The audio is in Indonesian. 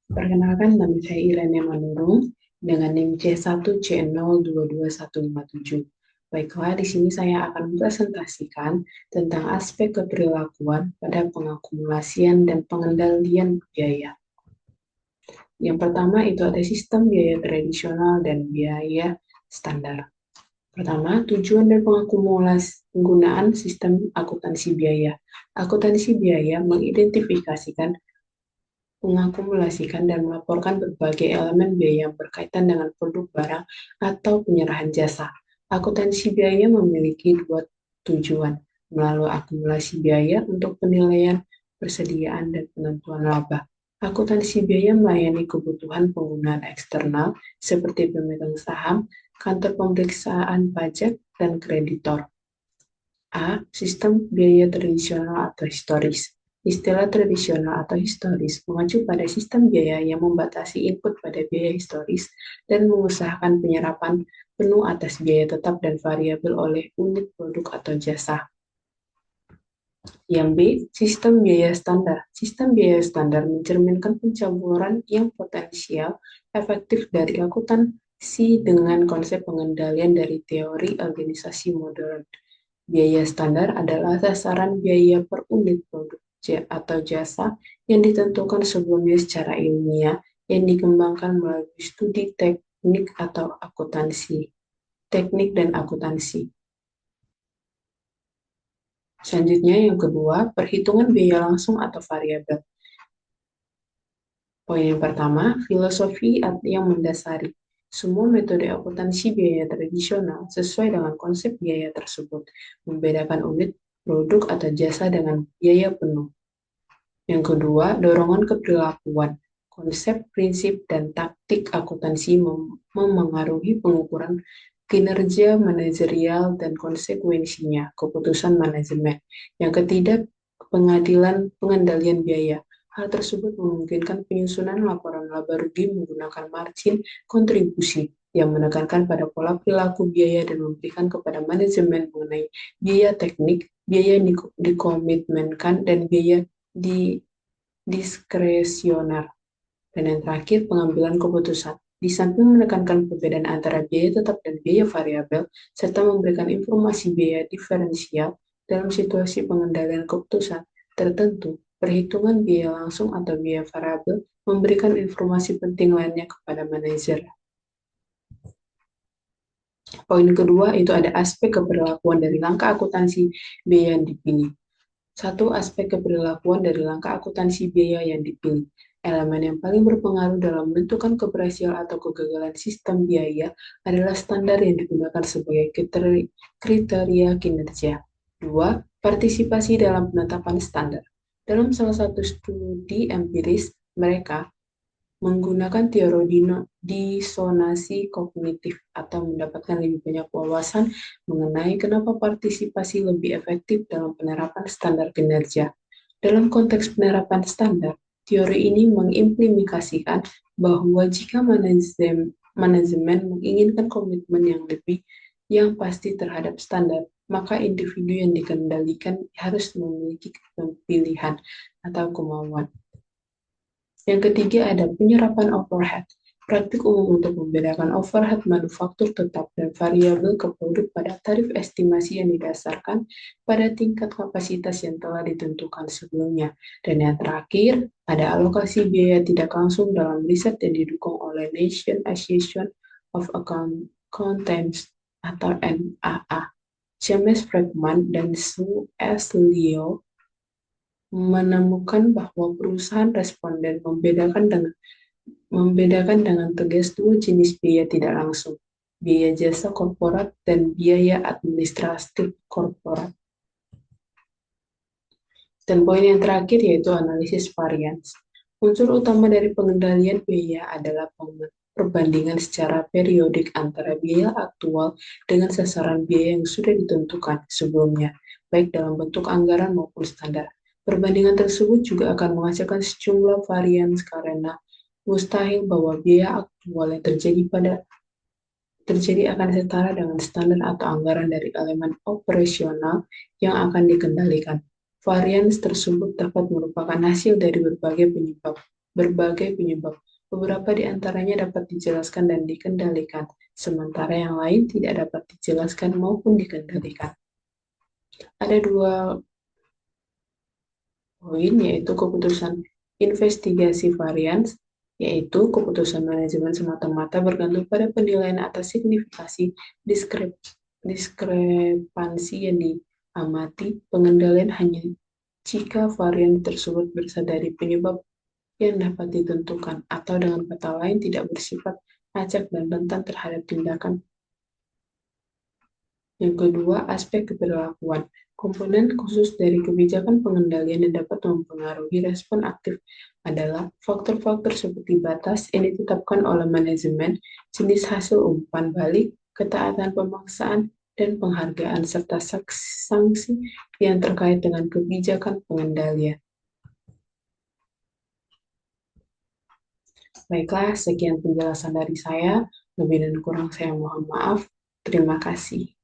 Perkenalkan, nama saya Irene Manurung dengan NIM C1C022157. Baiklah, di sini saya akan mempresentasikan tentang aspek keperilakuan pada pengakumulasian dan pengendalian biaya. Yang pertama itu ada sistem biaya tradisional dan biaya standar. Pertama, tujuan dan penggunaan sistem akuntansi biaya. Akuntansi biaya mengidentifikasikan, mengakumulasikan, dan melaporkan berbagai elemen biaya yang berkaitan dengan produk barang atau penyerahan jasa. Akuntansi biaya memiliki dua tujuan, melalui akumulasi biaya untuk penilaian, persediaan, dan penentuan laba. Akuntansi biaya melayani kebutuhan penggunaan eksternal seperti pemegang saham, kantor pemeriksaan pajak, dan kreditor. A. Sistem biaya tradisional atau historis. Istilah tradisional atau historis mengacu pada sistem biaya yang membatasi input pada biaya historis dan mengusahakan penyerapan penuh atas biaya tetap dan variabel oleh unit produk atau jasa. Yang B. Sistem biaya standar. Sistem biaya standar mencerminkan pencampuran yang potensial efektif dari akuntansi dengan konsep pengendalian dari teori organisasi modern. Biaya standar adalah sasaran biaya per unit produk atau jasa yang ditentukan sebelumnya secara ilmiah yang dikembangkan melalui studi teknik atau akuntansi. Teknik dan akuntansi. Selanjutnya yang kedua, perhitungan biaya langsung atau variabel. Poin yang pertama, filosofi yang mendasari. Semua metode akuntansi biaya tradisional sesuai dengan konsep biaya tersebut, membedakan unit produk atau jasa dengan biaya penuh. Yang kedua, dorongan keperilakuan. Konsep, prinsip, dan taktik akuntansi memengaruhi pengukuran kinerja manajerial dan konsekuensinya, keputusan manajemen. Yang ketiga, pengendalian biaya. Hal tersebut memungkinkan penyusunan laporan laba rugi menggunakan margin kontribusi yang menekankan pada pola perilaku biaya dan memberikan kepada manajemen mengenai biaya teknik, biaya yang dikomitmenkan, dan biaya di diskresioner. Dan yang terakhir, pengambilan keputusan. Di samping menekankan perbedaan antara biaya tetap dan biaya variabel, serta memberikan informasi biaya diferensial dalam situasi pengendalian keputusan tertentu, perhitungan biaya langsung atau biaya variabel memberikan informasi penting lainnya kepada manajer. Poin kedua itu ada aspek keberlakuan dari langkah akuntansi biaya yang dipilih. Satu, aspek keperilakuan dari langkah akuntansi biaya yang dipilih. Elemen yang paling berpengaruh dalam menentukan keberhasilan atau kegagalan sistem biaya adalah standar yang digunakan sebagai kriteria kinerja. Dua, partisipasi dalam penetapan standar. Dalam salah satu studi empiris, mereka menggunakan teori disonasi kognitif atau mendapatkan lebih banyak wawasan mengenai kenapa partisipasi lebih efektif dalam penerapan standar kinerja. Dalam konteks penerapan standar, teori ini mengimplementasikan bahwa jika manajemen menginginkan komitmen yang lebih yang pasti terhadap standar, maka individu yang dikendalikan harus memiliki pilihan atau kemauan. Yang ketiga ada penyerapan overhead. Praktik umum untuk membedakan overhead manufaktur tetap dan variabel ke produk pada tarif estimasi yang didasarkan pada tingkat kapasitas yang telah ditentukan sebelumnya. Dan yang terakhir, ada alokasi biaya tidak langsung dalam riset yang didukung oleh National Association of Accountants atau NAA. James Friedman dan Sue S. Leo menemukan bahwa perusahaan responden membedakan dengan tegas dua jenis biaya tidak langsung, biaya jasa korporat dan biaya administratif korporat. Dan poin yang terakhir yaitu analisis varians. Unsur utama dari pengendalian biaya adalah perbandingan secara periodik antara biaya aktual dengan sasaran biaya yang sudah ditentukan sebelumnya, baik dalam bentuk anggaran maupun standar. Perbandingan tersebut juga akan menghasilkan sejumlah varians karena mustahil bahwa biaya aktual yang terjadi akan setara dengan standar atau anggaran dari elemen operasional yang akan dikendalikan. Varians tersebut dapat merupakan hasil dari berbagai penyebab, berbagai penyebab. Beberapa di antaranya dapat dijelaskan dan dikendalikan, sementara yang lain tidak dapat dijelaskan maupun dikendalikan. Ada dua poin, yaitu keputusan investigasi varians, yaitu keputusan manajemen semata-mata bergantung pada penilaian atas signifikasi diskrepansi yang diamati. Pengendalian hanya jika varian tersebut berasal dari penyebab yang dapat ditentukan, atau dengan kata lain tidak bersifat acak dan rentan terhadap tindakan. Yang kedua, aspek keberlakuan. Komponen khusus dari kebijakan pengendalian yang dapat mempengaruhi respon aktif adalah faktor-faktor seperti batas yang ditetapkan oleh manajemen, jenis hasil umpan balik, ketaatan pemaksaan, dan penghargaan, serta sanksi yang terkait dengan kebijakan pengendalian. Baiklah, sekian penjelasan dari saya. Lebih dan kurang saya mohon maaf. Terima kasih.